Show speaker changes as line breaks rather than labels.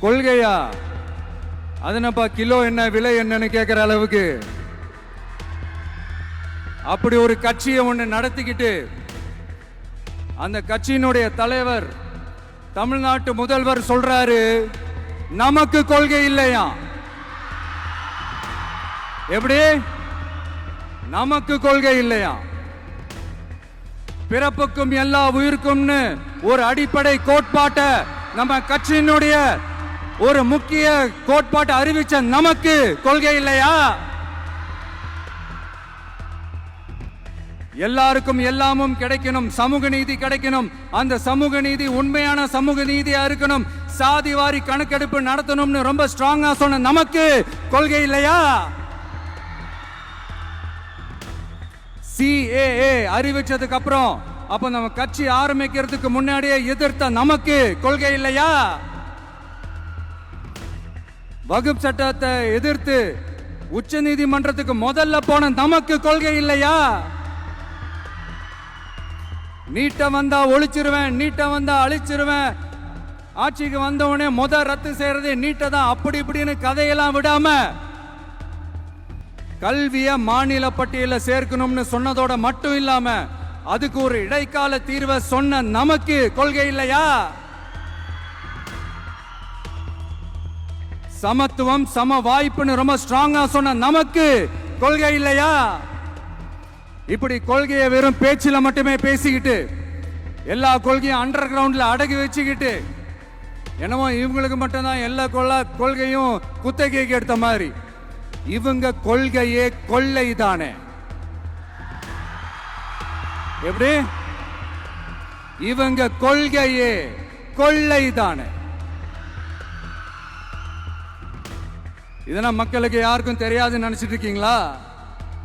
கொள்கையா? அதனப்பா kilo என்ன விலை என்னன்னு கேட்கிற அளவுக்கு அப்படி ஒரு கட்சியை ஒண்ணு நடத்திக்கிட்டு அந்த கட்சியினுடைய தலைவர் தமிழ்நாட்டு முதல்வர் சொல்றாரு, நமக்கு கொள்கை இல்லையா? எப்படி? நமக்கு கொள்கை இல்லையா? பிறப்புக்கும் எல்லா உயிருக்கும்னு ஒரு அடிப்படை கோட்பாட்டை நம்ம கட்சியினுடைய ஒரு முக்கிய கோட்பாட்டை அறிவிச்ச நமக்கு கொள்கை இல்லையா? எல்லாருக்கும் எல்லாமும் கிடைக்கணும், சமூக நீதி கிடைக்கணும், அந்த சமூக நீதி உண்மையான சமூக நீதியா இருக்கணும், சாதி வாரி கணக்கெடுப்பு நடத்தணும்னு ரொம்ப ஸ்ட்ராங்கா சொன்ன நமக்கு கொள்கை இல்லையா? CAA அறிவிச்சதுக்கு அப்புறம் அப்ப நம்ம கட்சி ஆரம்பிக்கிறதுக்கு முன்னாடியே எதிர்த்த நமக்கு கொள்கை இல்லையா? வகுப்பு சட்டத்தை எதிர்த்து உச்ச நீதிமன்றத்துக்கு முதல்ல போன நமக்கு கொள்கை இல்லையா? நீட்ட வந்தா ஒழிச்சிருவேன், நீட்ட வந்தா அழிச்சிருவேன், ஆட்சிக்கு வந்தவனே ரத்து செய்யறது நீட்ட தான், அப்படி இப்படின்னு கதையெல்லாம் விடாம கல்விய மாநில பட்டியல சேர்க்கணும்னு சொன்னதோட மட்டும் இல்லாம அதுக்கு ஒரு இடைக்கால தீர்வை சொன்ன நமக்கு கொள்கை இல்லையா? சமத்துவம் சம வாய்ப்புன்னு ரொம்ப ஸ்ட்ராங்கா சொன்ன நமக்கு கொள்கை இல்லையா? இப்படி கொள்கையை வெறும் பேச்சில மட்டுமே பேசிக்கிட்டு எல்லா கொள்கையும் அண்டர் கிரவுண்ட்ல அடக்கி வச்சுக்கிட்டு என்னமோ இவங்களுக்கு மட்டும்தான் எல்லா கொள்கையும் குத்தகைக்கு எடுத்த மாதிரி, இவங்க கொள்கையே கொள்ளை தானே. எப்படி? இவங்க கொள்கையே கொள்ளை தானே. இதெல்லாம் மக்களுக்கு யாருக்கும் தெரியாதுன்னு நினைச்சிட்டு இருக்கீங்களா?